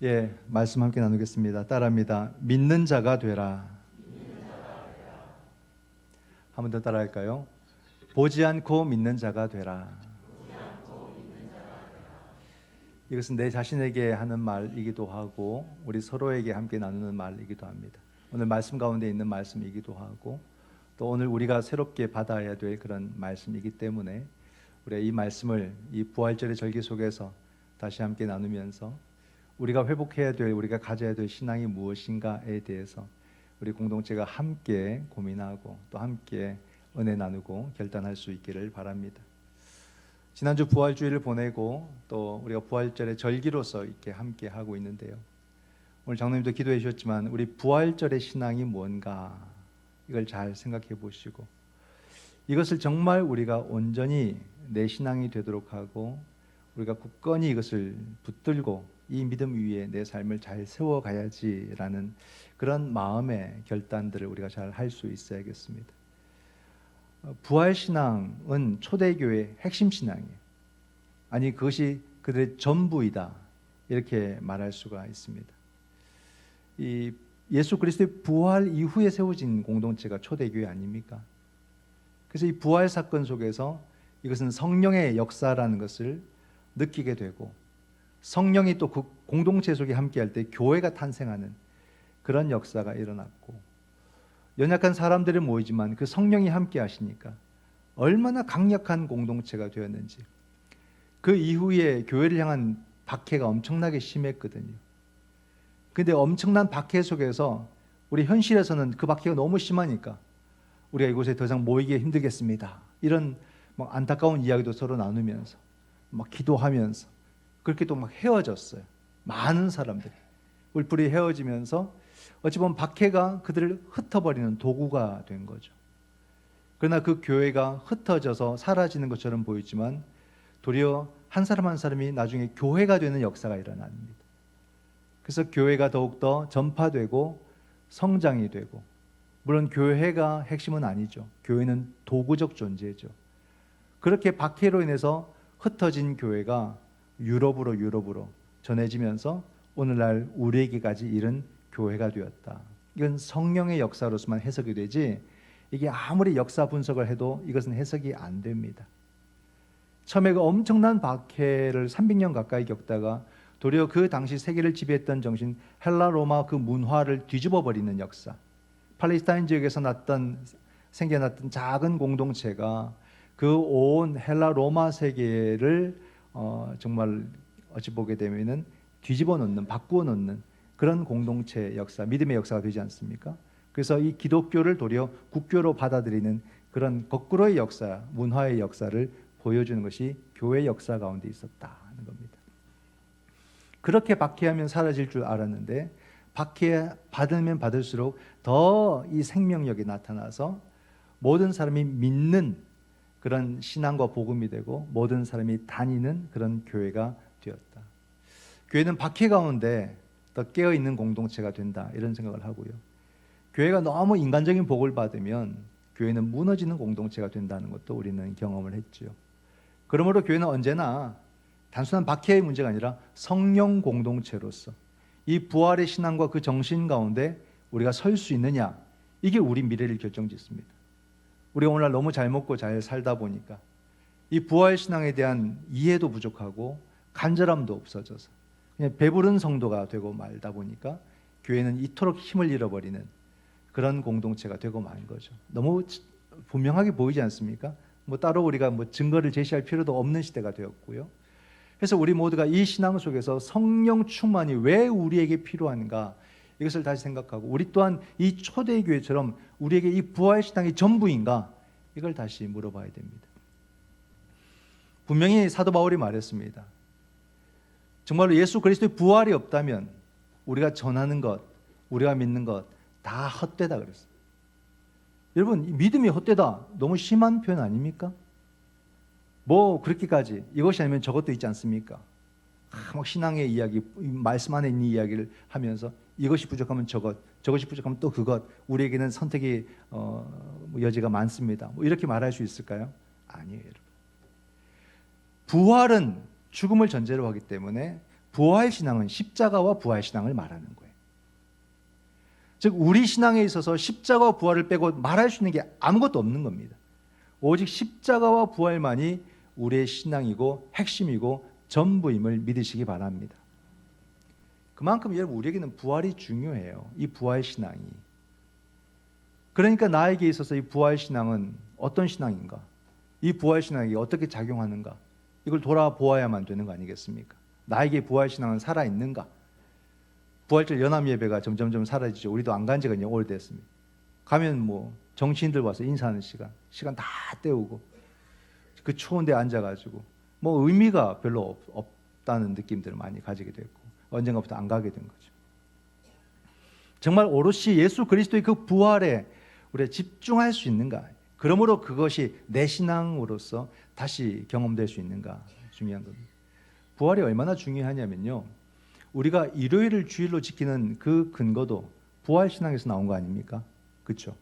예, 말씀 함께 나누겠습니다. 따라합니다. 믿는 자가 되라. 한 번 더 따라할까요? 보지 않고 믿는 자가 되라. 이것은 내 자신에게 하는 말이기도 하고 우리 서로에게 함께 나누는 말이기도 합니다. 오늘 말씀 가운데 있는 말씀이기도 하고 또 오늘 우리가 새롭게 받아야 될 그런 말씀이기 때문에 우리가 이 말씀을 이 부활절의 절기 속에서 다시 함께 나누면서 우리가 회복해야 될, 우리가 가져야 될 신앙이 무엇인가에 대해서 우리 공동체가 함께 고민하고 또 함께 은혜 나누고 결단할 수 있기를 바랍니다. 지난주 부활주일을 보내고 또 우리가 부활절의 절기로서 이렇게 함께 하고 있는데요. 오늘 장로님도 기도해 주셨지만 우리 부활절의 신앙이 뭔가 이걸 잘 생각해 보시고 이것을 정말 우리가 온전히 내 신앙이 되도록 하고 우리가 굳건히 이것을 붙들고 이 믿음 위에 내 삶을 잘 세워가야지라는 그런 마음의 결단들을 우리가 잘 할 수 있어야겠습니다. 부활신앙은 초대교회의 핵심 신앙이에요. 아니 그것이 그들의 전부이다 이렇게 말할 수가 있습니다. 이 예수 그리스도의 부활 이후에 세워진 공동체가 초대교회 아닙니까? 그래서 이 부활 사건 속에서 이것은 성령의 역사라는 것을 느끼게 되고 성령이 또 그 공동체 속에 함께할 때 교회가 탄생하는 그런 역사가 일어났고 연약한 사람들이 모이지만 그 성령이 함께 하시니까 얼마나 강력한 공동체가 되었는지 그 이후에 교회를 향한 박해가 엄청나게 심했거든요. 근데 엄청난 박해 속에서 우리 현실에서는 그 박해가 너무 심하니까 우리가 이곳에 더 이상 모이기 힘들겠습니다. 이런 막 안타까운 이야기도 서로 나누면서 막 기도하면서 그렇게 또 막 헤어졌어요. 많은 사람들이 울프리 헤어지면서 어찌 보면 박해가 그들을 흩어버리는 도구가 된 거죠. 그러나 그 교회가 흩어져서 사라지는 것처럼 보이지만 도리어 한 사람 한 사람이 나중에 교회가 되는 역사가 일어납니다. 그래서 교회가 더욱더 전파되고 성장이 되고 물론 교회가 핵심은 아니죠. 교회는 도구적 존재죠. 그렇게 박해로 인해서 흩어진 교회가 유럽으로 전해지면서 오늘날 우리에게까지 이른 교회가 되었다. 이건 성령의 역사로서만 해석이 되지 이게 아무리 역사 분석을 해도 이것은 해석이 안 됩니다. 처음에 그 엄청난 박해를 300년 가까이 겪다가 도리어 그 당시 세계를 지배했던 정신 헬라 로마 그 문화를 뒤집어 버리는 역사, 팔레스타인 지역에서 생겨났던 작은 공동체가 그 온 헬라 로마 세계를 정말 어찌 보게 되면은 뒤집어 놓는, 바꾸어 놓는 그런 공동체 역사, 믿음의 역사가 되지 않습니까? 그래서 이 기독교를 도리어 국교로 받아들이는 그런 거꾸로의 역사, 문화의 역사를 보여주는 것이 교회 역사 가운데 있었다는 겁니다. 그렇게 박해하면 사라질 줄 알았는데 박해 받으면 받을수록 더 이 생명력이 나타나서 모든 사람이 믿는 그런 신앙과 복음이 되고 모든 사람이 다니는 그런 교회가 되었다. 교회는 박해 가운데 더 깨어있는 공동체가 된다 이런 생각을 하고요. 교회가 너무 인간적인 복을 받으면 교회는 무너지는 공동체가 된다는 것도 우리는 경험을 했죠. 그러므로 교회는 언제나 단순한 박해의 문제가 아니라 성령 공동체로서 이 부활의 신앙과 그 정신 가운데 우리가 설 수 있느냐 이게 우리 미래를 결정짓습니다. 우리가 오늘날 너무 잘 먹고 잘 살다 보니까 이 부활 신앙에 대한 이해도 부족하고 간절함도 없어져서 그냥 배부른 성도가 되고 말다 보니까 교회는 이토록 힘을 잃어버리는 그런 공동체가 되고 만 거죠. 너무 분명하게 보이지 않습니까? 뭐 따로 우리가 뭐 증거를 제시할 필요도 없는 시대가 되었고요. 그래서 우리 모두가 이 신앙 속에서 성령 충만이 왜 우리에게 필요한가 이것을 다시 생각하고 우리 또한 이 초대교회처럼 우리에게 이 부활 신앙이 전부인가 이걸 다시 물어봐야 됩니다. 분명히 사도 바울이 말했습니다. 정말로 예수 그리스도의 부활이 없다면 우리가 전하는 것, 우리가 믿는 것 다 헛되다 그랬어요. 여러분 믿음이 헛되다 너무 심한 표현 아닙니까? 뭐 그렇게까지 이것이 아니면 저것도 있지 않습니까? 막 신앙의 이야기, 말씀 안에 있는 이야기를 하면서 이것이 부족하면 저것, 저것이 부족하면 또 그것, 우리에게는 선택의 여지가 많습니다. 뭐 이렇게 말할 수 있을까요? 아니에요. 여러분. 부활은 죽음을 전제로 하기 때문에 부활신앙은 십자가와 부활신앙을 말하는 거예요. 즉 우리 신앙에 있어서 십자가와 부활을 빼고 말할 수 있는 게 아무것도 없는 겁니다. 오직 십자가와 부활만이 우리의 신앙이고 핵심이고 전부임을 믿으시기 바랍니다. 그만큼 여러분 우리에게는 부활이 중요해요. 이 부활신앙이. 그러니까 나에게 있어서 이 부활신앙은 어떤 신앙인가? 이 부활신앙이 어떻게 작용하는가? 이걸 돌아보아야만 되는 거 아니겠습니까? 나에게 부활신앙은 살아있는가? 부활절 연합예배가 점점점 사라지죠. 우리도 안 간 지가 오래됐습니다. 가면 뭐 정치인들 와서 인사하는 시간 다 때우고 그 추운 데 앉아가지고 뭐 의미가 별로 없다는 느낌들을 많이 가지게 됐고 언젠가부터 안 가게 된 거죠. 정말 오롯이 예수 그리스도의 그 부활에 우리가 집중할 수 있는가? 그러므로 그것이 내 신앙으로서 다시 경험될 수 있는가? 중요한 겁니다. 부활이 얼마나 중요하냐면요. 우리가 일요일을 주일로 지키는 그 근거도 부활신앙에서 나온 거 아닙니까? 그렇죠?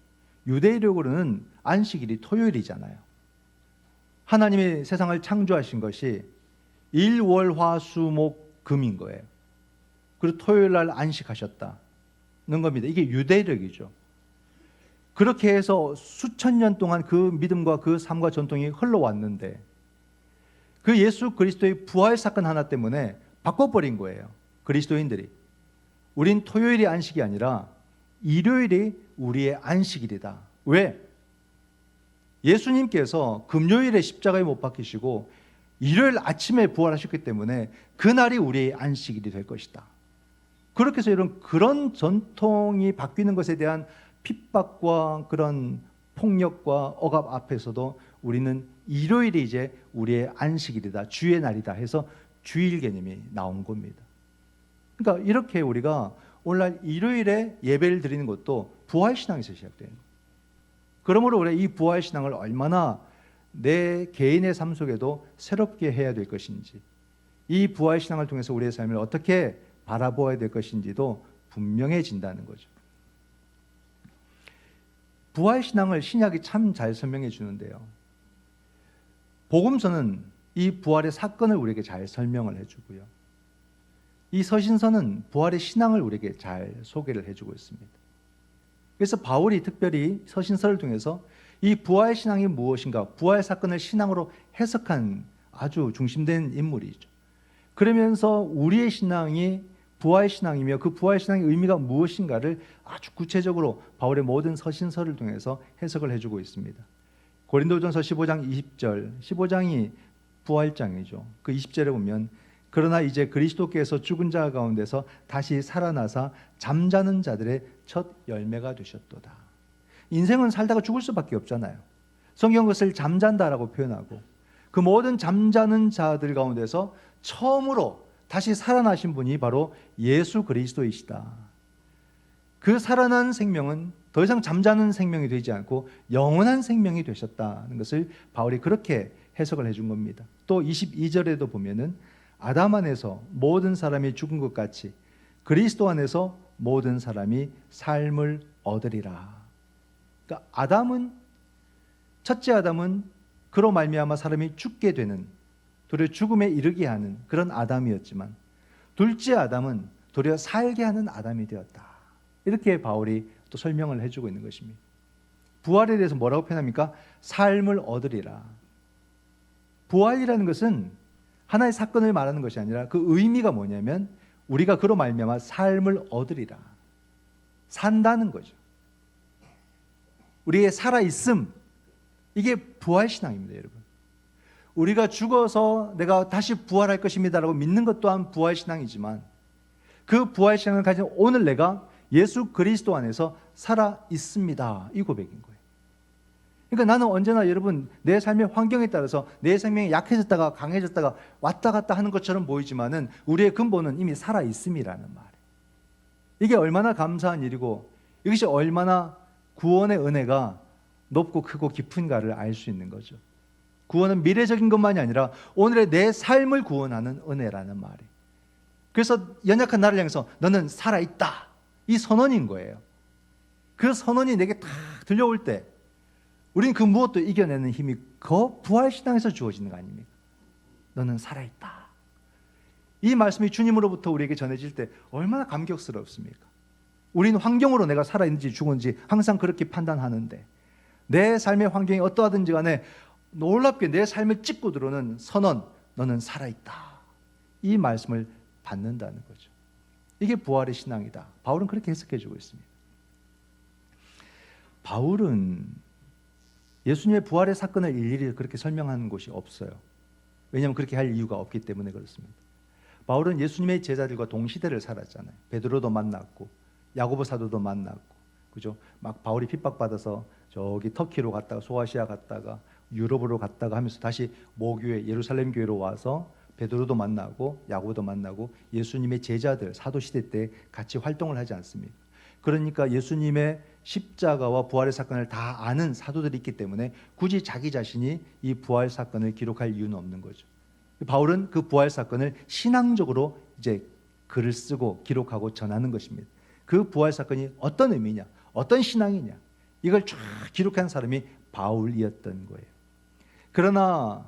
유대인적으로는 안식일이 토요일이잖아요. 하나님이 세상을 창조하신 것이 일, 월, 화, 수, 목, 금인 거예요. 그리고 토요일 날 안식하셨다는 겁니다. 이게 유대력이죠. 그렇게 해서 수천 년 동안 그 믿음과 그 삶과 전통이 흘러왔는데 그 예수 그리스도의 부활 사건 하나 때문에 바꿔버린 거예요. 그리스도인들이. 우린 토요일이 안식이 아니라 일요일이 우리의 안식일이다. 왜? 예수님께서 금요일에 십자가에 못 박히시고 일요일 아침에 부활하셨기 때문에 그날이 우리의 안식일이 될 것이다. 그렇게 해서 그런 전통이 바뀌는 것에 대한 핍박과 그런 폭력과 억압 앞에서도 우리는 일요일이 이제 우리의 안식일이다, 주의 날이다 해서 주일 개념이 나온 겁니다. 그러니까 이렇게 우리가 오늘날 일요일에 예배를 드리는 것도 부활신앙에서 시작되는 거예요. 그러므로 우리가 이 부활신앙을 얼마나 내 개인의 삶 속에도 새롭게 해야 될 것인지, 이 부활신앙을 통해서 우리의 삶을 어떻게 바라보아야 될 것인지도 분명해진다는 거죠. 부활신앙을 신약이 참 잘 설명해 주는데요. 복음서는 이 부활의 사건을 우리에게 잘 설명을 해주고요. 이 서신서는 부활의 신앙을 우리에게 잘 소개를 해주고 있습니다. 그래서 바울이 특별히 서신서를 통해서 이 부활 신앙이 무엇인가, 부활 사건을 신앙으로 해석한 아주 중심된 인물이죠. 그러면서 우리의 신앙이 부활 신앙이며 그 부활 신앙의 의미가 무엇인가를 아주 구체적으로 바울의 모든 서신서를 통해서 해석을 해주고 있습니다. 고린도전서 15장 20절, 15장이 부활장이죠. 그 20절에 보면 그러나 이제 그리스도께서 죽은 자 가운데서 다시 살아나사 잠자는 자들의 첫 열매가 되셨도다. 인생은 살다가 죽을 수밖에 없잖아요. 성경 그것을 잠잔다라고 표현하고 그 모든 잠자는 자들 가운데서 처음으로 다시 살아나신 분이 바로 예수 그리스도이시다. 그 살아난 생명은 더 이상 잠자는 생명이 되지 않고 영원한 생명이 되셨다는 것을 바울이 그렇게 해석을 해준 겁니다. 또 22절에도 보면은 아담 안에서 모든 사람이 죽은 것 같이 그리스도 안에서 모든 사람이 삶을 얻으리라. 그러니까 첫째 아담은 그로 말미암아 사람이 죽게 되는, 도리어 죽음에 이르게 하는 그런 아담이었지만 둘째 아담은 도리어 살게 하는 아담이 되었다. 이렇게 바울이 또 설명을 해주고 있는 것입니다. 부활에 대해서 뭐라고 표현합니까? 삶을 얻으리라. 부활이라는 것은 하나의 사건을 말하는 것이 아니라 그 의미가 뭐냐면 우리가 그로 말미암아 삶을 얻으리라. 산다는 거죠. 우리의 살아있음, 이게 부활신앙입니다, 여러분. 우리가 죽어서 내가 다시 부활할 것입니다라고 믿는 것 또한 부활신앙이지만 그 부활신앙을 가진 오늘 내가 예수 그리스도 안에서 살아있습니다. 이 고백인 거예요. 그러니까 나는 언제나 여러분 내 삶의 환경에 따라서 내 생명이 약해졌다가 강해졌다가 왔다 갔다 하는 것처럼 보이지만은 우리의 근본은 이미 살아있음이라는 말이에요. 이게 얼마나 감사한 일이고 이것이 얼마나 구원의 은혜가 높고 크고 깊은가를 알 수 있는 거죠. 구원은 미래적인 것만이 아니라 오늘의 내 삶을 구원하는 은혜라는 말이에요. 그래서 연약한 나를 향해서 너는 살아있다. 이 선언인 거예요. 그 선언이 내게 딱 들려올 때 우리는 그 무엇도 이겨내는 힘이 그 부활신앙에서 주어지는 거 아닙니까? 너는 살아있다. 이 말씀이 주님으로부터 우리에게 전해질 때 얼마나 감격스럽습니까? 우리는 환경으로 내가 살아있는지 죽은지 항상 그렇게 판단하는데, 내 삶의 환경이 어떠하든지 간에 놀랍게 내 삶을 찍고 들어오는 선언, 너는 살아있다, 이 말씀을 받는다는 거죠. 이게 부활의 신앙이다. 바울은 그렇게 해석해 주고 있습니다. 바울은 예수님의 부활의 사건을 일일이 그렇게 설명하는 곳이 없어요. 왜냐하면 그렇게 할 이유가 없기 때문에 그렇습니다. 바울은 예수님의 제자들과 동시대를 살았잖아요. 베드로도 만났고 야고보 사도도 만났고, 그죠? 막 바울이 핍박받아서 저기 터키로 갔다가 소아시아 갔다가 유럽으로 갔다가 하면서 다시 모교회 예루살렘 교회로 와서 베드로도 만나고 야고보도 만나고 예수님의 제자들 사도시대 때 같이 활동을 하지 않습니까? 그러니까 예수님의 십자가와 부활의 사건을 다 아는 사도들이 있기 때문에 굳이 자기 자신이 이 부활 사건을 기록할 이유는 없는 거죠. 바울은 그 부활 사건을 신앙적으로 이제 글을 쓰고 기록하고 전하는 것입니다. 그 부활 사건이 어떤 의미냐, 어떤 신앙이냐, 이걸 쫙 기록한 사람이 바울이었던 거예요. 그러나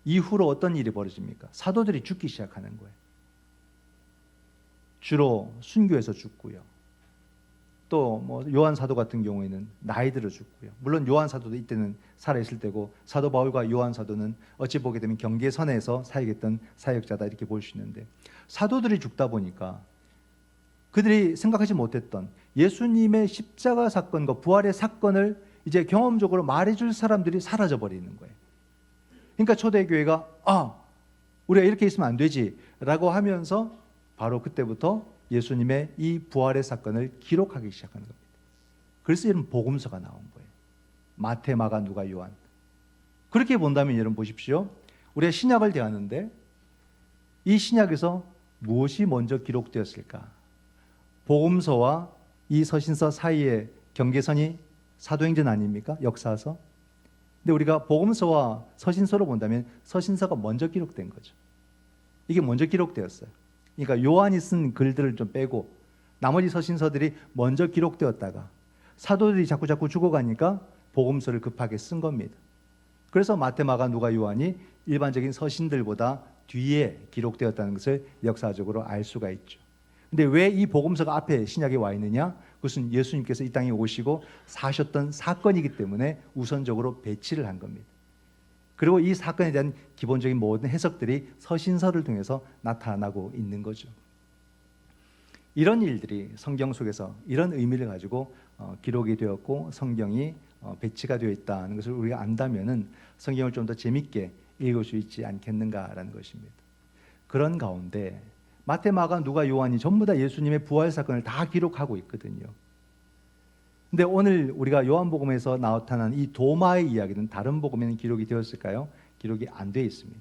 이후로 어떤 일이 벌어집니까? 사도들이 죽기 시작하는 거예요. 주로 순교해서 죽고요. 또 뭐 요한 사도 같은 경우에는 나이 들어 죽고요. 물론 요한 사도도 이때는 살아 있을 때고, 사도 바울과 요한 사도는 어찌 보게 되면 경계선에서 사역했던 사역자다, 이렇게 볼 수 있는데, 사도들이 죽다 보니까 그들이 생각하지 못했던 예수님의 십자가 사건과 부활의 사건을 이제 경험적으로 말해줄 사람들이 사라져 버리는 거예요. 그러니까 초대교회가 우리가 이렇게 있으면 안 되지 라고 하면서 바로 그때부터 예수님의 이 부활의 사건을 기록하기 시작하는 겁니다. 그래서 이런 복음서가 나온 거예요. 마태, 마가, 누가, 요한. 그렇게 본다면 여러분 보십시오. 우리가 신약을 대하는데 이 신약에서 무엇이 먼저 기록되었을까? 복음서와 이 서신서 사이의 경계선이 사도행전 아닙니까? 역사서. 근데 우리가 복음서와 서신서로 본다면 서신서가 먼저 기록된 거죠. 이게 먼저 기록되었어요. 그러니까 요한이 쓴 글들을 좀 빼고 나머지 서신서들이 먼저 기록되었다가 사도들이 자꾸 죽어가니까 복음서를 급하게 쓴 겁니다. 그래서 마태, 마가, 누가, 요한이 일반적인 서신들보다 뒤에 기록되었다는 것을 역사적으로 알 수가 있죠. 근데 왜 이 복음서가 앞에 신약에 와 있느냐? 그것은 예수님께서 이 땅에 오시고 사셨던 사건이기 때문에 우선적으로 배치를 한 겁니다. 그리고 이 사건에 대한 기본적인 모든 해석들이 서신서를 통해서 나타나고 있는 거죠. 이런 일들이 성경 속에서 이런 의미를 가지고 기록이 되었고 성경이 배치가 되어 있다는 것을 우리가 안다면은 성경을 좀 더 재밌게 읽을 수 있지 않겠는가라는 것입니다. 그런 가운데 마태, 마가, 누가, 요한이 전부 다 예수님의 부활 사건을 다 기록하고 있거든요. 근데 오늘 우리가 요한복음에서 나타난 이 도마의 이야기는 다른 복음에는 기록이 되었을까요? 기록이 안 되어 있습니다.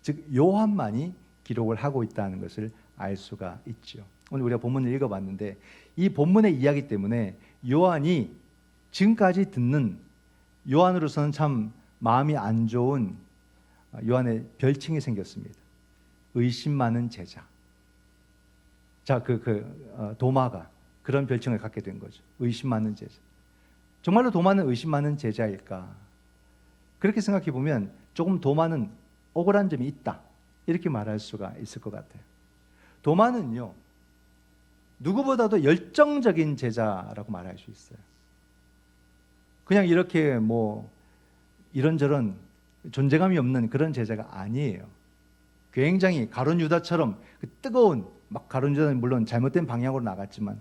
즉 요한만이 기록을 하고 있다는 것을 알 수가 있죠. 오늘 우리가 본문을 읽어봤는데 이 본문의 이야기 때문에 요한이 지금까지 듣는, 요한으로서는 참 마음이 안 좋은 요한의 별칭이 생겼습니다. 의심 많은 제자. 자, 도마가 그런 별칭을 갖게 된 거죠. 의심 많은 제자. 정말로 도마는 의심 많은 제자일까? 그렇게 생각해 보면 조금 도마는 억울한 점이 있다, 이렇게 말할 수가 있을 것 같아요. 도마는요, 누구보다도 열정적인 제자라고 말할 수 있어요. 그냥 이렇게 뭐 이런저런 존재감이 없는 그런 제자가 아니에요. 굉장히 가룟 유다처럼 그 뜨거운, 막 가룟 유다는 물론 잘못된 방향으로 나갔지만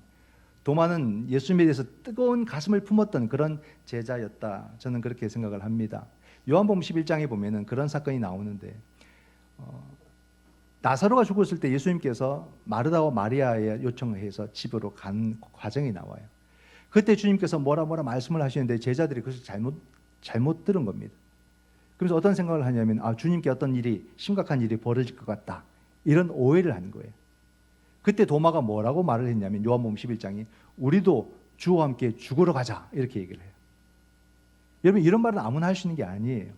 도마는 예수님에 대해서 뜨거운 가슴을 품었던 그런 제자였다, 저는 그렇게 생각을 합니다. 요한복음 11장에 보면은 그런 사건이 나오는데 나사로가 죽었을 때 예수님께서 마르다와 마리아의 요청을 해서 집으로 간 과정이 나와요. 그때 주님께서 뭐라 말씀을 하시는데 제자들이 그것을 잘못 들은 겁니다. 그래서 어떤 생각을 하냐면 주님께 어떤 일이, 심각한 일이 벌어질 것 같다, 이런 오해를 한 거예요. 그때 도마가 뭐라고 말을 했냐면 요한복음 11장이 우리도 주와 함께 죽으러 가자, 이렇게 얘기를 해요. 여러분, 이런 말은 아무나 할 수 있는 게 아니에요.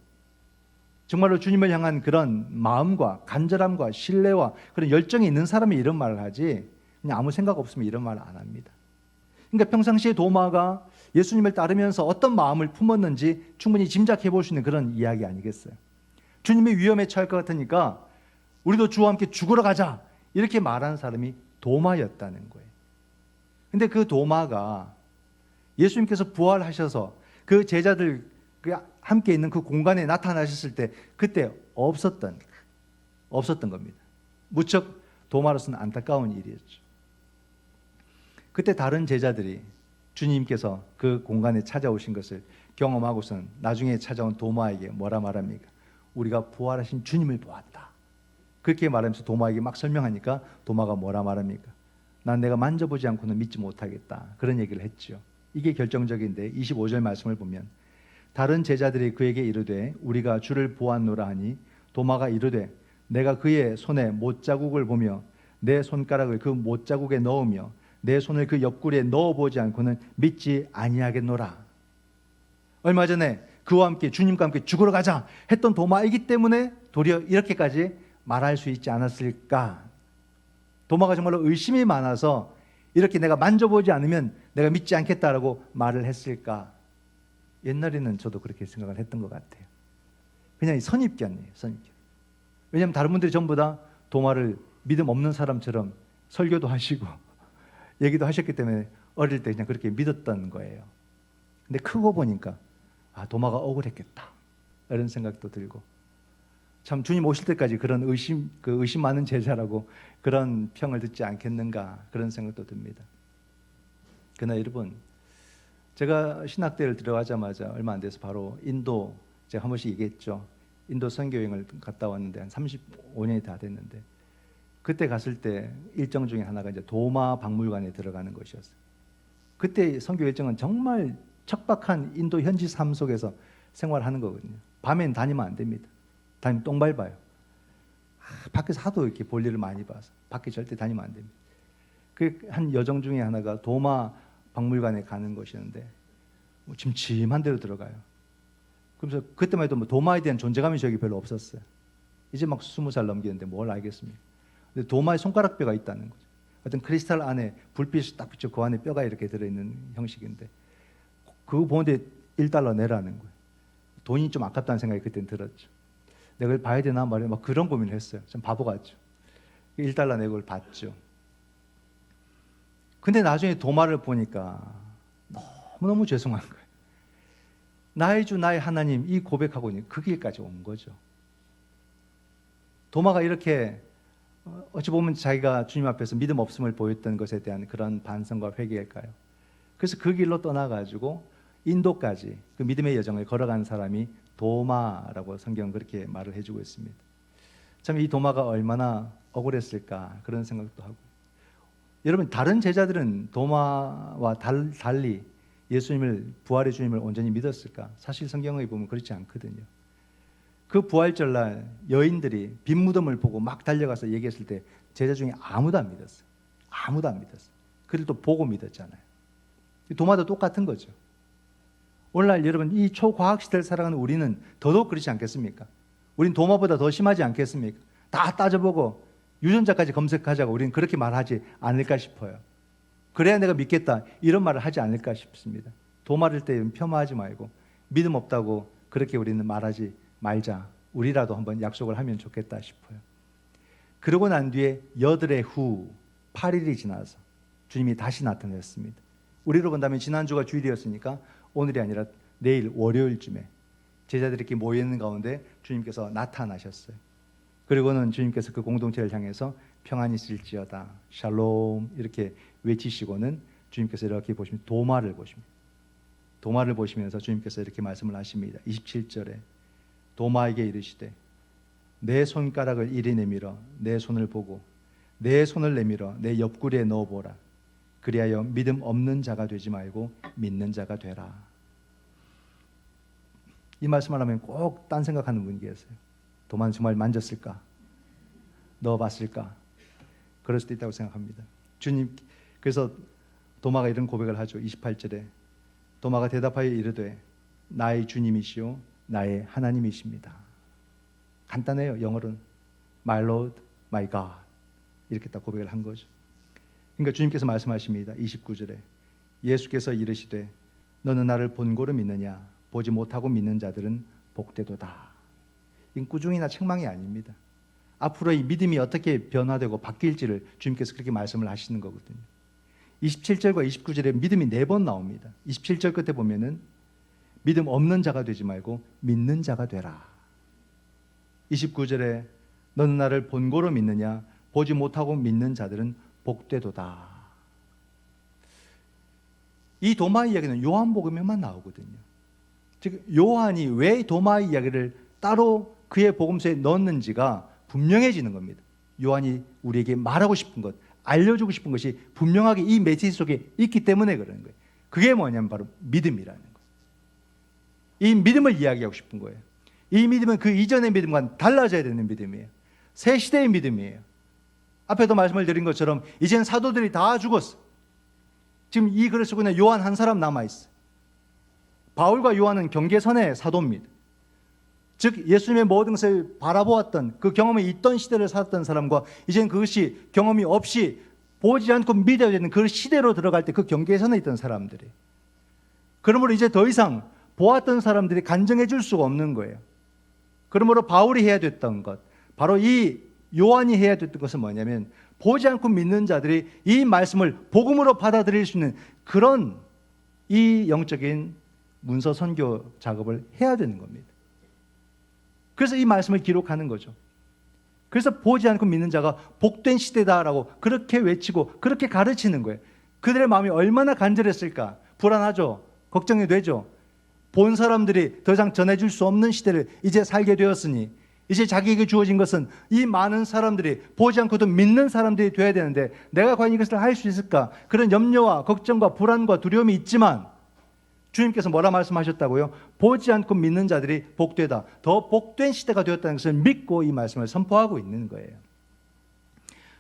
정말로 주님을 향한 그런 마음과 간절함과 신뢰와 그런 열정이 있는 사람이 이런 말을 하지, 그냥 아무 생각 없으면 이런 말을 안 합니다. 그러니까 평상시에 도마가 예수님을 따르면서 어떤 마음을 품었는지 충분히 짐작해 볼 수 있는 그런 이야기 아니겠어요? 주님이 위험에 처할 것 같으니까 우리도 주와 함께 죽으러 가자. 이렇게 말하는 사람이 도마였다는 거예요. 근데 그 도마가 예수님께서 부활하셔서 그 제자들 함께 있는 그 공간에 나타나셨을 때 그때 없었던 겁니다. 무척 도마로서는 안타까운 일이었죠. 그때 다른 제자들이 주님께서 그 공간에 찾아오신 것을 경험하고선 나중에 찾아온 도마에게 뭐라 말합니까? 우리가 부활하신 주님을 보았다. 그렇게 말하면서 도마에게 막 설명하니까 도마가 뭐라 말합니까? 난 내가 만져보지 않고는 믿지 못하겠다. 그런 얘기를 했죠. 이게 결정적인데 25절 말씀을 보면 다른 제자들이 그에게 이르되 우리가 주를 보았노라 하니 도마가 이르되 내가 그의 손에 못자국을 보며 내 손가락을 그 못자국에 넣으며 내 손을 그 옆구리에 넣어보지 않고는 믿지 아니하겠노라. 얼마 전에 그와 함께 주님과 함께 죽으러 가자 했던 도마이기 때문에 도리어 이렇게까지 말할 수 있지 않았을까. 도마가 정말로 의심이 많아서 이렇게 내가 만져보지 않으면 내가 믿지 않겠다라고 말을 했을까. 옛날에는 저도 그렇게 생각을 했던 것 같아요. 그냥 선입견이에요. 선입견. 왜냐하면 다른 분들이 전부 다 도마를 믿음 없는 사람처럼 설교도 하시고 얘기도 하셨기 때문에 어릴 때 그냥 그렇게 믿었던 거예요. 근데 크고 보니까 도마가 억울했겠다 이런 생각도 들고, 참 주님 오실 때까지 그런 의심 많은 제자라고 그런 평을 듣지 않겠는가 그런 생각도 듭니다. 그러나 여러분, 제가 신학대를 들어가자마자 얼마 안 돼서 바로 인도, 제가 한 번씩 얘기했죠. 인도 선교여행을 갔다 왔는데 한 35년이 다 됐는데 그때 갔을 때 일정 중에 하나가 이제 도마 박물관에 들어가는 것이었어요. 그때 선교 일정은 정말 척박한 인도 현지 삶 속에서 생활하는 거거든요. 밤엔 다니면 안 됩니다. 다니면 똥 밟아요. 밖에서 하도 이렇게 볼일을 많이 봐서 밖에 절대 다니면 안 됩니다. 그 한 여정 중에 하나가 도마 박물관에 가는 것이었는데 침침한 데로 들어가요. 그래서 그때만 해도 도마에 대한 존재감이 저에게 별로 없었어요. 이제 막 20살 넘기는데 뭘 알겠습니까? 근데 도마에 손가락뼈가 있다는 거죠. 어떤 크리스탈 안에 불빛이 딱 비쳐 그 안에 뼈가 이렇게 들어있는 형식인데 그거 보는데 $1 내라는 거예요. 돈이 좀 아깝다는 생각이 그때는 들었죠. 내가 이걸 봐야 되나 말이야. 막 그런 고민을 했어요. 좀 바보 같죠. $1 내고 그걸 봤죠. 근데 나중에 도마를 보니까 너무너무 죄송한 거예요. 나의 주 나의 하나님, 이 고백하고 그 길까지 온 거죠. 도마가 이렇게 어찌 보면 자기가 주님 앞에서 믿음 없음을 보였던 것에 대한 그런 반성과 회개일까요? 그래서 그 길로 떠나가지고 인도까지 그 믿음의 여정을 걸어간 사람이 도마라고 성경은 그렇게 말을 해주고 있습니다. 참 이 도마가 얼마나 억울했을까 그런 생각도 하고, 여러분 다른 제자들은 도마와 달리 예수님을, 부활의 주님을 온전히 믿었을까? 사실 성경에 보면 그렇지 않거든요. 그 부활절날 여인들이 빈 무덤을 보고 막 달려가서 얘기했을 때 제자 중에 아무도 안 믿었어요. 아무도 안 믿었어요. 그들도 보고 믿었잖아요. 도마도 똑같은 거죠. 오늘날 여러분 이 초과학 시대를 살아가는 우리는 더더욱 그렇지 않겠습니까? 우린 도마보다 더 심하지 않겠습니까? 다 따져보고 유전자까지 검색하자고 우리는 그렇게 말하지 않을까 싶어요. 그래야 내가 믿겠다 이런 말을 하지 않을까 싶습니다. 도마를 때 폄하하지 말고 믿음 없다고 그렇게 우리는 말하지 말자. 우리라도 한번 약속을 하면 좋겠다 싶어요. 그러고 난 뒤에 여드레 후 8일이 지나서 주님이 다시 나타났습니다. 우리로 본다면 지난주가 주일이었으니까 오늘이 아니라 내일 월요일쯤에 제자들이 이렇게 모여있는 가운데 주님께서 나타나셨어요. 그리고는 주님께서 그 공동체를 향해서 평안이 있을지어다 샬롬 이렇게 외치시고는 주님께서 이렇게 보시면 도마를 보십니다. 도마를 보시면서 주님께서 이렇게 말씀을 하십니다. 27절에 도마에게 이르시되 내 손가락을 이리 내밀어 내 손을 보고 내 손을 내밀어 내 옆구리에 넣어보라. 그리하여 믿음 없는 자가 되지 말고 믿는 자가 되라. 이 말씀을 하면 꼭 딴 생각하는 분이 계세요. 도마는 정말 만졌을까? 넣어봤을까? 그럴 수도 있다고 생각합니다. 주님, 그래서 도마가 이런 고백을 하죠. 28절에 도마가 대답하여 이르되 나의 주님이시오 나의 하나님이십니다. 간단해요. 영어로는 My Lord, My God 이렇게 딱 고백을 한 거죠. 그러니까 주님께서 말씀하십니다. 29절에 예수께서 이르시되 너는 나를 본고로 믿느냐? 보지 못하고 믿는 자들은 복되도다. 이건 꾸중이나 책망이 아닙니다. 앞으로 이 믿음이 어떻게 변화되고 바뀔지를 주님께서 그렇게 말씀을 하시는 거거든요. 27절과 29절에 믿음이 4번 나옵니다. 27절 끝에 보면은 믿음 없는 자가 되지 말고 믿는 자가 되라. 29절에 너는 나를 본고로 믿느냐? 보지 못하고 믿는 자들은 복되도다. 이 도마 이야기는 요한복음에만 나오거든요. 즉 요한이 왜 도마 이야기를 따로 그의 복음서에 넣었는지가 분명해지는 겁니다. 요한이 우리에게 말하고 싶은 것, 알려주고 싶은 것이 분명하게 이 메시지 속에 있기 때문에 그러는 거예요. 그게 뭐냐면 바로 믿음이라는 거예요. 이 믿음을 이야기하고 싶은 거예요. 이 믿음은 그 이전의 믿음과는 달라져야 되는 믿음이에요. 새 시대의 믿음이에요. 앞에도 말씀을 드린 것처럼 이제는 사도들이 다 죽었어. 지금 이 글을 쓰고 있는 요한 한 사람 남아있어. 바울과 요한은 경계선의 사도입니다. 즉 예수님의 모든 것을 바라보았던 그 경험이 있던 시대를 살았던 사람과 이제는 그것이 경험이 없이 보지 않고 믿어야 되는 그 시대로 들어갈 때 그 경계선에 있던 사람들이, 그러므로 이제 더 이상 보았던 사람들이 간증해 줄 수가 없는 거예요. 그러므로 바울이 해야 됐던 것, 바로 이 요한이 해야 됐던 것은 뭐냐면 보지 않고 믿는 자들이 이 말씀을 복음으로 받아들일 수 있는 그런 이 영적인 문서 선교 작업을 해야 되는 겁니다. 그래서 이 말씀을 기록하는 거죠. 그래서 보지 않고 믿는 자가 복된 시대다라고 그렇게 외치고 그렇게 가르치는 거예요. 그들의 마음이 얼마나 간절했을까? 불안하죠. 걱정이 되죠. 본 사람들이 더 이상 전해줄 수 없는 시대를 이제 살게 되었으니 이제 자기에게 주어진 것은 이 많은 사람들이 보지 않고도 믿는 사람들이 돼야 되는데 내가 과연 이것을 할 수 있을까? 그런 염려와 걱정과 불안과 두려움이 있지만 주님께서 뭐라 말씀하셨다고요? 보지 않고 믿는 자들이 복되다. 더 복된 시대가 되었다는 것을 믿고 이 말씀을 선포하고 있는 거예요.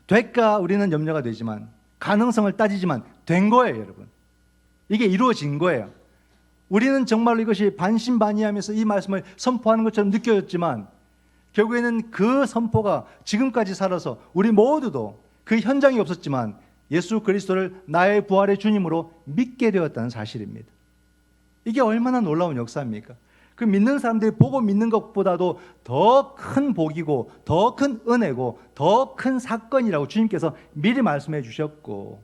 될까 우리는 염려가 되지만, 가능성을 따지지만 된 거예요, 여러분. 이게 이루어진 거예요. 우리는 정말로 이것이 반신반의하면서 이 말씀을 선포하는 것처럼 느껴졌지만 결국에는 그 선포가 지금까지 살아서 우리 모두도 그 현장이 없었지만 예수 그리스도를 나의 부활의 주님으로 믿게 되었다는 사실입니다. 이게 얼마나 놀라운 역사입니까? 그 믿는 사람들이 보고 믿는 것보다도 더 큰 복이고 더 큰 은혜고 더 큰 사건이라고 주님께서 미리 말씀해 주셨고,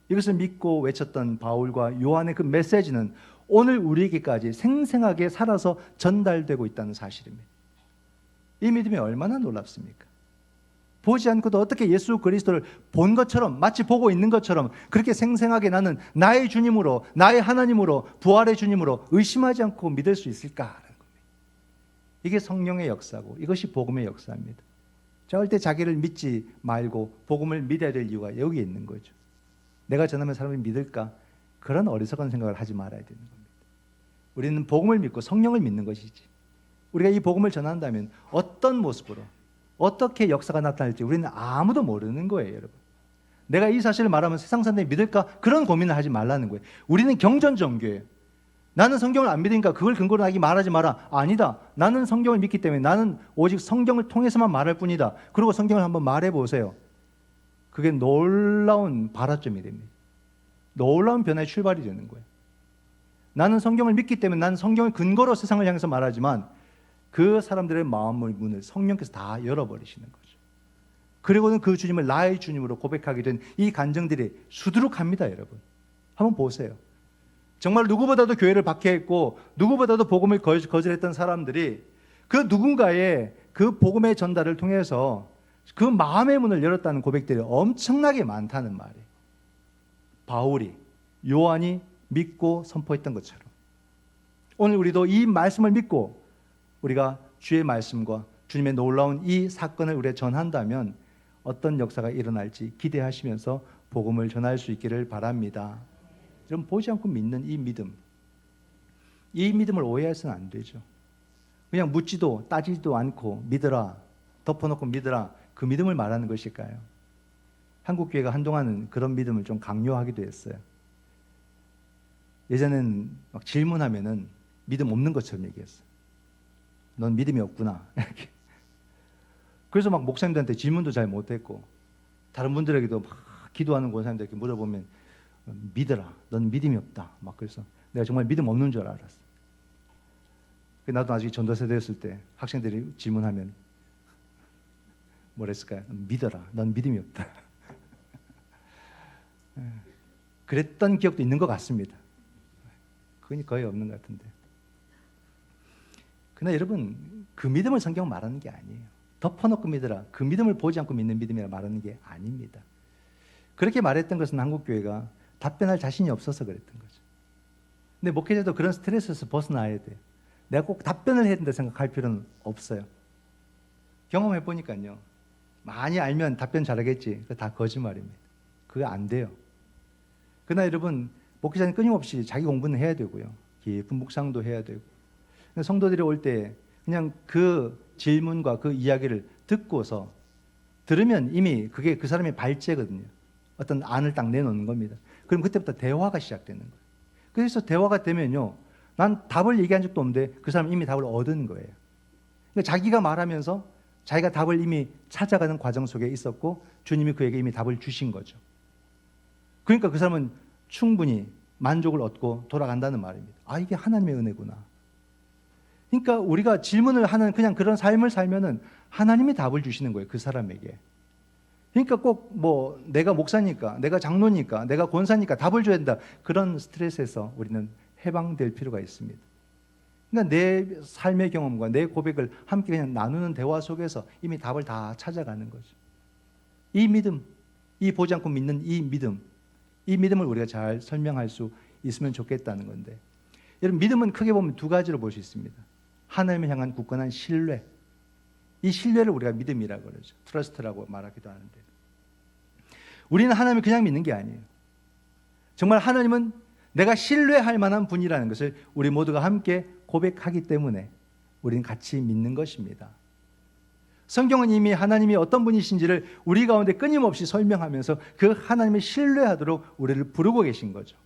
이것을 믿고 외쳤던 바울과 요한의 그 메시지는 오늘 우리에게까지 생생하게 살아서 전달되고 있다는 사실입니다. 이 믿음이 얼마나 놀랍습니까? 보지 않고도 어떻게 예수 그리스도를 본 것처럼, 마치 보고 있는 것처럼 그렇게 생생하게 나는 나의 주님으로, 나의 하나님으로, 부활의 주님으로 의심하지 않고 믿을 수 있을까라는 겁니다. 이게 성령의 역사고 이것이 복음의 역사입니다. 절대 자기를 믿지 말고 복음을 믿어야 될 이유가 여기에 있는 거죠. 내가 전하면 사람이 믿을까? 그런 어리석은 생각을 하지 말아야 되는 겁니다. 우리는 복음을 믿고 성령을 믿는 것이지, 우리가 이 복음을 전한다면 어떤 모습으로 어떻게 역사가 나타날지 우리는 아무도 모르는 거예요, 여러분. 내가 이 사실을 말하면 세상 사람들이 믿을까? 그런 고민을 하지 말라는 거예요. 우리는 경전정교예요. 나는 성경을 안 믿으니까 그걸 근거로 하기 말하지 마라. 아니다. 나는 성경을 믿기 때문에 나는 오직 성경을 통해서만 말할 뿐이다. 그리고 성경을 한번 말해보세요. 그게 놀라운 발화점이 됩니다. 놀라운 변화의 출발이 되는 거예요. 나는 성경을 믿기 때문에 나는 성경을 근거로 세상을 향해서 말하지만 그 사람들의 마음의 문을 성령께서 다 열어버리시는 거죠. 그리고는 그 주님을 나의 주님으로 고백하게 된 이 간증들이 수두룩합니다, 여러분. 한번 보세요. 정말 누구보다도 교회를 박해했고 누구보다도 복음을 거절했던 사람들이 그 누군가의 그 복음의 전달을 통해서 그 마음의 문을 열었다는 고백들이 엄청나게 많다는 말이에요. 바울이, 요한이 믿고 선포했던 것처럼 오늘 우리도 이 말씀을 믿고 우리가 주의 말씀과 주님의 놀라운 이 사건을 우리가 전한다면 어떤 역사가 일어날지 기대하시면서 복음을 전할 수 있기를 바랍니다. 여러분, 보지 않고 믿는 이 믿음, 이 믿음을 오해해서는 안 되죠. 그냥 묻지도 따지지도 않고 믿으라, 덮어놓고 믿으라, 그 믿음을 말하는 것일까요? 한국교회가 한동안은 그런 믿음을 좀 강요하기도 했어요. 예전엔 막 질문하면은 믿음 없는 것처럼 얘기했어요. 넌 믿음이 없구나. 이렇게. 그래서 막 목사님들한테 질문도 잘 못했고 다른 분들에게도 막 기도하는 권사님들에게 물어보면 믿어라, 넌 믿음이 없다. 막 그래서 내가 정말 믿음 없는 줄 알았어. 나도 아직 전도세 되었을 때 학생들이 질문하면 뭐랬을까요? 믿어라. 넌 믿음이 없다. 그랬던 기억도 있는 것 같습니다. 그건 거의 없는 것 같은데. 그러나 여러분, 그 믿음을 성경은 말하는 게 아니에요. 덮어놓고 믿어라. 그 믿음을 보지 않고 믿는 믿음이라 말하는 게 아닙니다. 그렇게 말했던 것은 한국교회가 답변할 자신이 없어서 그랬던 거죠. 근데 목회자도 그런 스트레스에서 벗어나야 돼요. 내가 꼭 답변을 해야 된다 생각할 필요는 없어요. 경험해 보니까요, 많이 알면 답변 잘하겠지. 그거 다 거짓말입니다. 그거 안 돼요. 그러나 여러분, 목회자는 끊임없이 자기 공부는 해야 되고요, 깊은 묵상도 해야 되고, 성도들이 올 때 그냥 그 질문과 그 이야기를 듣고서 들으면 이미 그게 그 사람의 발제거든요. 어떤 안을 딱 내놓는 겁니다. 그럼 그때부터 대화가 시작되는 거예요. 그래서 대화가 되면요, 난 답을 얘기한 적도 없는데 그 사람은 이미 답을 얻은 거예요. 그러니까 자기가 말하면서 자기가 답을 이미 찾아가는 과정 속에 있었고 주님이 그에게 이미 답을 주신 거죠. 그러니까 그 사람은 충분히 만족을 얻고 돌아간다는 말입니다. 아, 이게 하나님의 은혜구나. 그러니까 우리가 질문을 하는 그냥 그런 삶을 살면은 하나님이 답을 주시는 거예요, 그 사람에게. 그러니까 꼭 뭐 내가 목사니까, 내가 장로니까, 내가 권사니까 답을 줘야 된다, 그런 스트레스에서 우리는 해방될 필요가 있습니다. 그러니까 내 삶의 경험과 내 고백을 함께 그냥 나누는 대화 속에서 이미 답을 다 찾아가는 거죠. 이 믿음, 이 보지 않고 믿는 이 믿음을 우리가 잘 설명할 수 있으면 좋겠다는 건데, 여러분, 믿음은 크게 보면 두 가지로 볼 수 있습니다. 하나님을 향한 굳건한 신뢰, 이 신뢰를 우리가 믿음이라고 그러죠. 트러스트라고 말하기도 하는데, 우리는 하나님을 그냥 믿는 게 아니에요. 정말 하나님은 내가 신뢰할 만한 분이라는 것을 우리 모두가 함께 고백하기 때문에 우리는 같이 믿는 것입니다. 성경은 이미 하나님이 어떤 분이신지를 우리 가운데 끊임없이 설명하면서 그 하나님을 신뢰하도록 우리를 부르고 계신 거죠.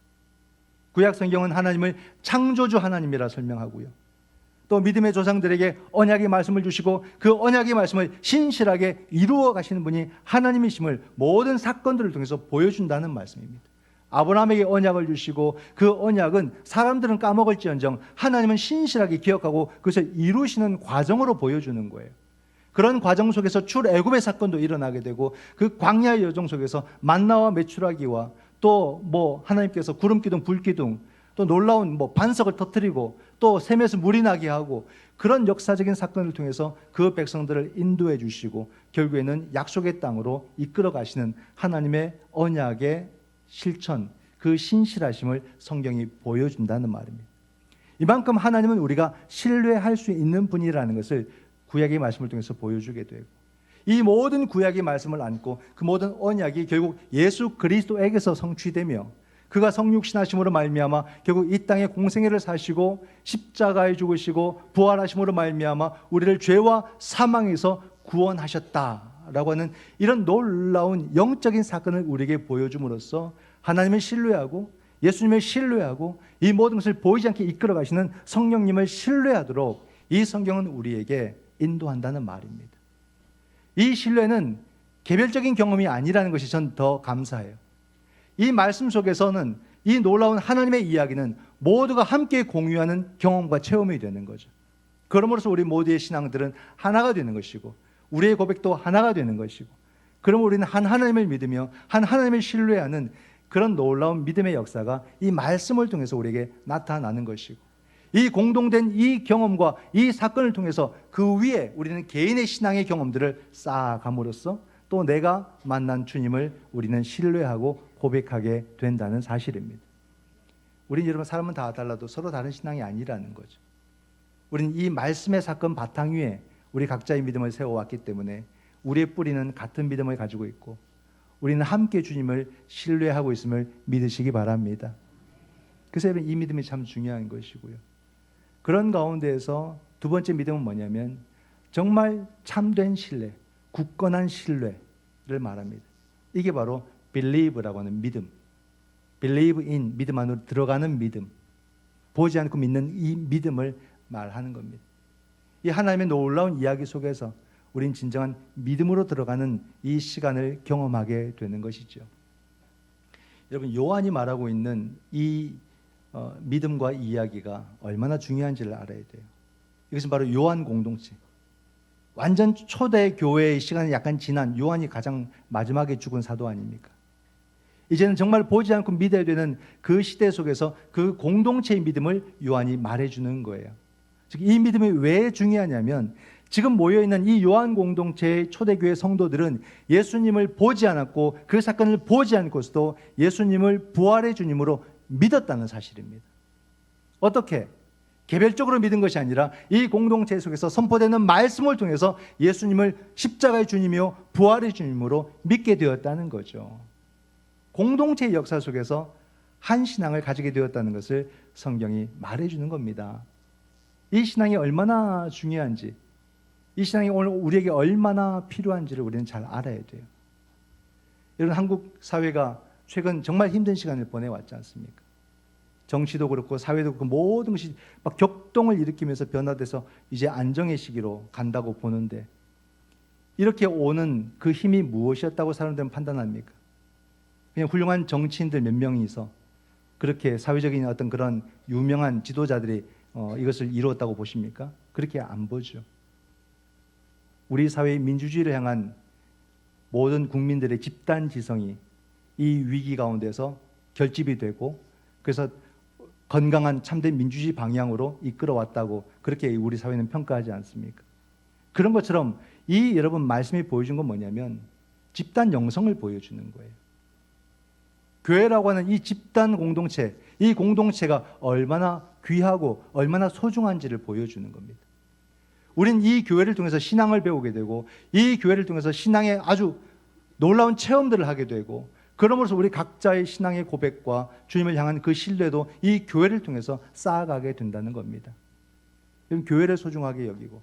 구약 성경은 하나님을 창조주 하나님이라 설명하고요, 또 믿음의 조상들에게 언약의 말씀을 주시고 그 언약의 말씀을 신실하게 이루어 가시는 분이 하나님이심을 모든 사건들을 통해서 보여준다는 말씀입니다. 아브라함에게 언약을 주시고 그 언약은 사람들은 까먹을지언정 하나님은 신실하게 기억하고 그것을 이루시는 과정으로 보여주는 거예요. 그런 과정 속에서 출애굽의 사건도 일어나게 되고, 그 광야의 여정 속에서 만나와 메추라기와 또 뭐 하나님께서 구름 기둥, 불 기둥, 또 놀라운 뭐 반석을 터뜨리고 또 샘에서 물이 나게 하고, 그런 역사적인 사건을 통해서 그 백성들을 인도해 주시고 결국에는 약속의 땅으로 이끌어 가시는 하나님의 언약의 실천, 그 신실하심을 성경이 보여준다는 말입니다. 이만큼 하나님은 우리가 신뢰할 수 있는 분이라는 것을 구약의 말씀을 통해서 보여주게 되고, 이 모든 구약의 말씀을 안고 그 모든 언약이 결국 예수 그리스도에게서 성취되며 그가 성육신하심으로 말미암아 결국 이 땅에 공생애를 사시고 십자가에 죽으시고 부활하심으로 말미암아 우리를 죄와 사망에서 구원하셨다라고 하는 이런 놀라운 영적인 사건을 우리에게 보여줌으로써 하나님을 신뢰하고 예수님을 신뢰하고 이 모든 것을 보이지 않게 이끌어 가시는 성령님을 신뢰하도록 이 성경은 우리에게 인도한다는 말입니다. 이 신뢰는 개별적인 경험이 아니라는 것이 전 더 감사해요. 이 말씀 속에서는 이 놀라운 하나님의 이야기는 모두가 함께 공유하는 경험과 체험이 되는 거죠. 그러므로서 우리 모두의 신앙들은 하나가 되는 것이고 우리의 고백도 하나가 되는 것이고, 그러면 우리는 한 하나님을 믿으며 한 하나님을 신뢰하는 그런 놀라운 믿음의 역사가 이 말씀을 통해서 우리에게 나타나는 것이고, 이 공동된 이 경험과 이 사건을 통해서 그 위에 우리는 개인의 신앙의 경험들을 쌓아감으로써 또 내가 만난 주님을 우리는 신뢰하고 고백하게 된다는 사실입니다. 우린 여러분, 사람은 다 달라도 서로 다른 신앙이 아니라는 거죠. 우리는 이 말씀의 사건 바탕 위에 우리 각자의 믿음을 세워왔기 때문에 우리의 뿌리는 같은 믿음을 가지고 있고 우리는 함께 주님을 신뢰하고 있음을 믿으시기 바랍니다. 그래서 여러분, 이 믿음이 참 중요한 것이고요. 그런 가운데에서 두 번째 믿음은 뭐냐면 정말 참된 신뢰, 굳건한 신뢰를 말합니다. 이게 바로 believe라고 하는 믿음, believe in, 믿음 안으로 들어가는 믿음, 보지 않고 믿는 이 믿음을 말하는 겁니다. 이 하나님의 놀라운 이야기 속에서 우린 진정한 믿음으로 들어가는 이 시간을 경험하게 되는 것이죠. 여러분, 요한이 말하고 있는 이 믿음과 이야기가 얼마나 중요한지를 알아야 돼요. 이것은 바로 요한 공동체, 완전 초대 교회의 시간이 약간 지난 요한이 가장 마지막에 죽은 사도 아닙니까? 이제는 정말 보지 않고 믿어야 되는 그 시대 속에서 그 공동체의 믿음을 요한이 말해주는 거예요. 즉, 이 믿음이 왜 중요하냐면 지금 모여있는 이 요한 공동체의 초대교회 성도들은 예수님을 보지 않았고 그 사건을 보지 않고서도 예수님을 부활의 주님으로 믿었다는 사실입니다. 어떻게? 개별적으로 믿은 것이 아니라 이 공동체 속에서 선포되는 말씀을 통해서 예수님을 십자가의 주님이요 부활의 주님으로 믿게 되었다는 거죠. 공동체의 역사 속에서 한 신앙을 가지게 되었다는 것을 성경이 말해주는 겁니다. 이 신앙이 얼마나 중요한지, 이 신앙이 오늘 우리에게 얼마나 필요한지를 우리는 잘 알아야 돼요. 여러분, 한국 사회가 최근 정말 힘든 시간을 보내왔지 않습니까? 정치도 그렇고 사회도 그렇고 모든 것이 막 격동을 일으키면서 변화돼서 이제 안정의 시기로 간다고 보는데, 이렇게 오는 그 힘이 무엇이었다고 사람들은 판단합니까? 그냥 훌륭한 정치인들 몇 명이서 그렇게 사회적인 어떤 그런 유명한 지도자들이 이것을 이루었다고 보십니까? 그렇게 안 보죠. 우리 사회의 민주주의를 향한 모든 국민들의 집단 지성이 이 위기 가운데서 결집이 되고, 그래서 건강한 참된 민주주의 방향으로 이끌어왔다고 그렇게 우리 사회는 평가하지 않습니까? 그런 것처럼 이 여러분 말씀이 보여준 건 뭐냐면 집단 영성을 보여주는 거예요. 교회라고 하는 이 집단 공동체, 이 공동체가 얼마나 귀하고 얼마나 소중한지를 보여주는 겁니다. 우린 이 교회를 통해서 신앙을 배우게 되고, 이 교회를 통해서 신앙의 아주 놀라운 체험들을 하게 되고, 그러므로서 우리 각자의 신앙의 고백과 주님을 향한 그 신뢰도 이 교회를 통해서 쌓아가게 된다는 겁니다. 교회를 소중하게 여기고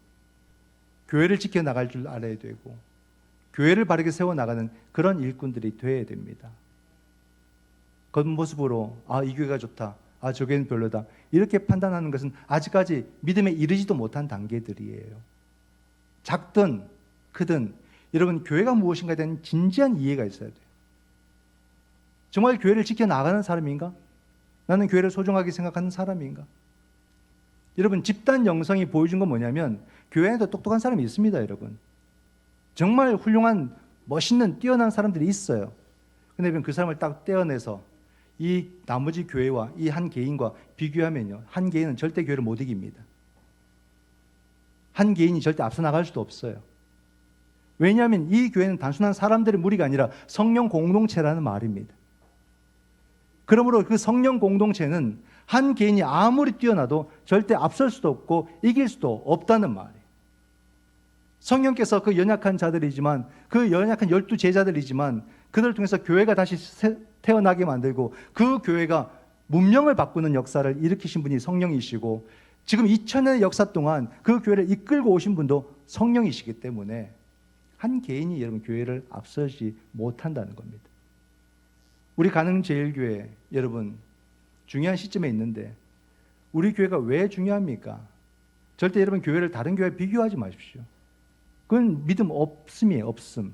교회를 지켜나갈 줄 알아야 되고 교회를 바르게 세워나가는 그런 일꾼들이 되어야 됩니다. 겉모습으로 이 교회가 좋다, 저 교회는 별로다, 이렇게 판단하는 것은 아직까지 믿음에 이르지도 못한 단계들이에요. 작든 크든 여러분, 교회가 무엇인가에 대한 진지한 이해가 있어야 돼요. 정말 교회를 지켜나가는 사람인가? 나는 교회를 소중하게 생각하는 사람인가? 여러분, 집단 영성이 보여준 건 뭐냐면 교회에도 똑똑한 사람이 있습니다. 여러분, 정말 훌륭한 멋있는 뛰어난 사람들이 있어요. 근데 그 사람을 딱 떼어내서 이 나머지 교회와 이 한 개인과 비교하면요, 한 개인은 절대 교회를 못 이깁니다. 한 개인이 절대 앞서 나갈 수도 없어요. 왜냐하면 이 교회는 단순한 사람들의 무리가 아니라 성령 공동체라는 말입니다. 그러므로 그 성령 공동체는 한 개인이 아무리 뛰어나도 절대 앞설 수도 없고 이길 수도 없다는 말이에요. 성령께서 그 연약한 자들이지만, 그 연약한 12 제자들이지만 그들을 통해서 교회가 다시 태어나게 만들고 그 교회가 문명을 바꾸는 역사를 일으키신 분이 성령이시고, 지금 2000년의 역사 동안 그 교회를 이끌고 오신 분도 성령이시기 때문에 한 개인이 여러분 교회를 앞서지 못한다는 겁니다. 우리 가능제일교회 여러분 중요한 시점에 있는데 우리 교회가 왜 중요합니까? 절대 여러분 교회를 다른 교회와 비교하지 마십시오. 그건 믿음 없음이에요. 없음.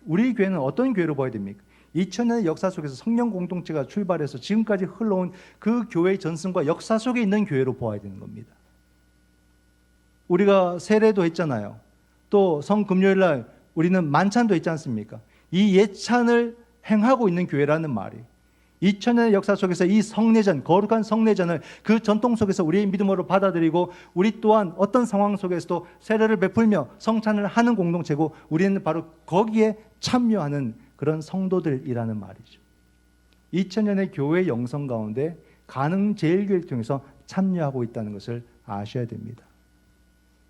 우리 교회는 어떤 교회로 봐야 됩니까? 2000년의 역사 속에서 성령 공동체가 출발해서 지금까지 흘러온 그 교회의 전승과 역사 속에 있는 교회로 보아야 되는 겁니다. 우리가 세례도 했잖아요. 또 성금요일날 우리는 만찬도 했지 않습니까? 이 예찬을 행하고 있는 교회라는 말이 2000년의 역사 속에서 이 성례전, 거룩한 성례전을 그 전통 속에서 우리의 믿음으로 받아들이고 우리 또한 어떤 상황 속에서도 세례를 베풀며 성찬을 하는 공동체고, 우리는 바로 거기에 참여하는 그런 성도들이라는 말이죠. 2000년의 교회 영성 가운데 가능제일교회를 통해서 참여하고 있다는 것을 아셔야 됩니다.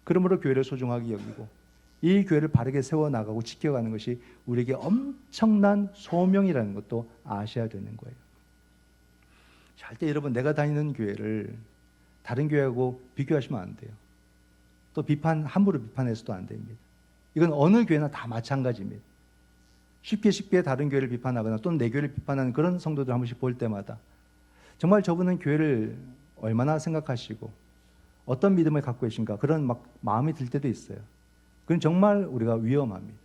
그러므로 교회를 소중하게 여기고 이 교회를 바르게 세워나가고 지켜가는 것이 우리에게 엄청난 소명이라는 것도 아셔야 되는 거예요. 절대 여러분 내가 다니는 교회를 다른 교회하고 비교하시면 안 돼요. 또 함부로 비판해서도 안 됩니다. 이건 어느 교회나 다 마찬가지입니다. 쉽게 다른 교회를 비판하거나 또는 내 교회를 비판하는 그런 성도들 한 번씩 볼 때마다 정말 저분은 교회를 얼마나 생각하시고 어떤 믿음을 갖고 계신가, 그런 마음이 들 때도 있어요. 그건 정말 우리가 위험합니다.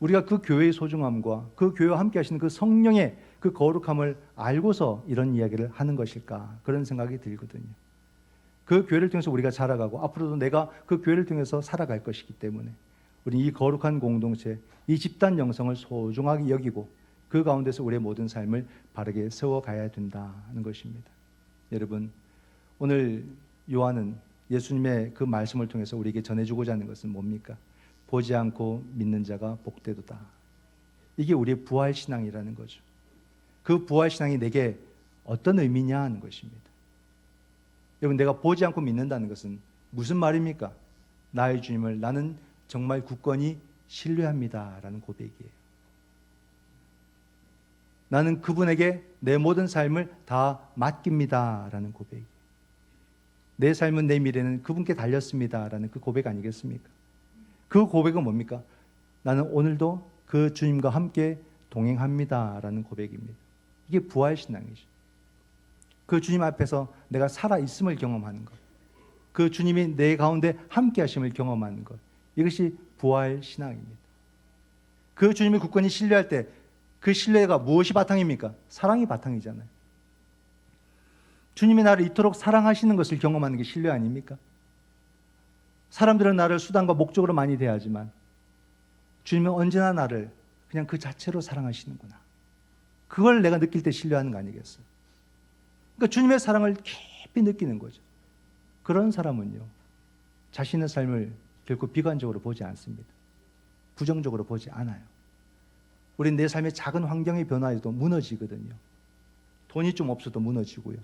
우리가 그 교회의 소중함과 그 교회와 함께 하시는 그 성령의 그 거룩함을 알고서 이런 이야기를 하는 것일까, 그런 생각이 들거든요. 그 교회를 통해서 우리가 자라가고 앞으로도 내가 그 교회를 통해서 살아갈 것이기 때문에 우리 이 거룩한 공동체, 이 집단 영성을 소중하게 여기고 그 가운데서 우리의 모든 삶을 바르게 세워가야 된다는 것입니다. 여러분, 오늘 요한은 예수님의 그 말씀을 통해서 우리에게 전해주고자 하는 것은 뭡니까? 보지 않고 믿는 자가 복되도다. 이게 우리의 부활신앙이라는 거죠. 그 부활신앙이 내게 어떤 의미냐 하는 것입니다. 여러분, 내가 보지 않고 믿는다는 것은 무슨 말입니까? 나의 주님을 나는 정말 굳건히 신뢰합니다 라는 고백이에요. 나는 그분에게 내 모든 삶을 다 맡깁니다 라는 고백이에요. 내 삶은, 내 미래는 그분께 달렸습니다 라는 그 고백 아니겠습니까? 그 고백은 뭡니까? 나는 오늘도 그 주님과 함께 동행합니다 라는 고백입니다. 이게 부활신앙이죠. 그 주님 앞에서 내가 살아있음을 경험하는 것, 그 주님이 내 가운데 함께 하심을 경험하는 것, 이것이 부활신앙입니다. 그 주님을 굳건히 신뢰할 때 그 신뢰가 무엇이 바탕입니까? 사랑이 바탕이잖아요. 주님이 나를 이토록 사랑하시는 것을 경험하는 게 신뢰 아닙니까? 사람들은 나를 수단과 목적으로 많이 대하지만 주님은 언제나 나를 그냥 그 자체로 사랑하시는구나. 그걸 내가 느낄 때 신뢰하는 거 아니겠어요? 그러니까 주님의 사랑을 깊이 느끼는 거죠. 그런 사람은요, 자신의 삶을 결코 비관적으로 보지 않습니다. 부정적으로 보지 않아요. 우린 내 삶의 작은 환경의 변화에도 무너지거든요. 돈이 좀 없어도 무너지고요.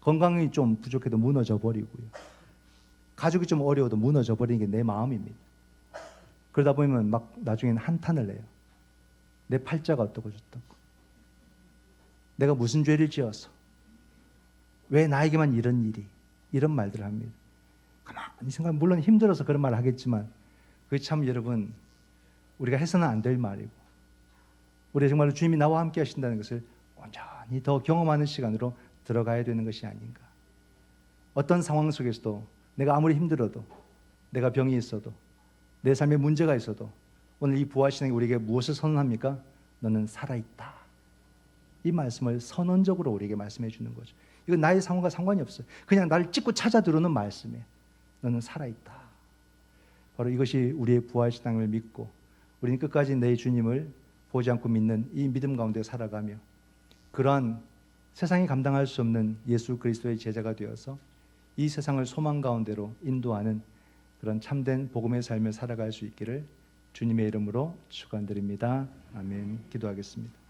건강이 좀 부족해도 무너져 버리고요. 가족이 좀 어려워도 무너져 버리는 게 내 마음입니다. 그러다 보면 막 나중에는 한탄을 해요. 내 팔자가 어떻고 저떻고, 내가 무슨 죄를 지어서, 왜 나에게만 이런 일이, 이런 말들을 합니다. 가만히 생각하면 물론 힘들어서 그런 말을 하겠지만 그게 참 여러분 우리가 해서는 안 될 말이고, 우리 정말로 주님이 나와 함께 하신다는 것을 온전히 더 경험하는 시간으로 들어가야 되는 것이 아닌가. 어떤 상황 속에서도 내가 아무리 힘들어도, 내가 병이 있어도, 내 삶에 문제가 있어도 오늘 이 부활신앙이 우리에게 무엇을 선언합니까? 너는 살아있다. 이 말씀을 선언적으로 우리에게 말씀해 주는 거죠. 이건 나의 상황과 상관이 없어요. 그냥 나를 찍고 찾아 들어오는 말씀이에요. 너는 살아있다. 바로 이것이 우리의 부활신앙을 믿고 우리는 끝까지 내 주님을 보지 않고 믿는 이 믿음 가운데 살아가며 그러한 세상이 감당할 수 없는 예수 그리스도의 제자가 되어서 이 세상을 소망 가운데로 인도하는 그런 참된 복음의 삶을 살아갈 수 있기를 주님의 이름으로 축원드립니다. 아멘. 기도하겠습니다.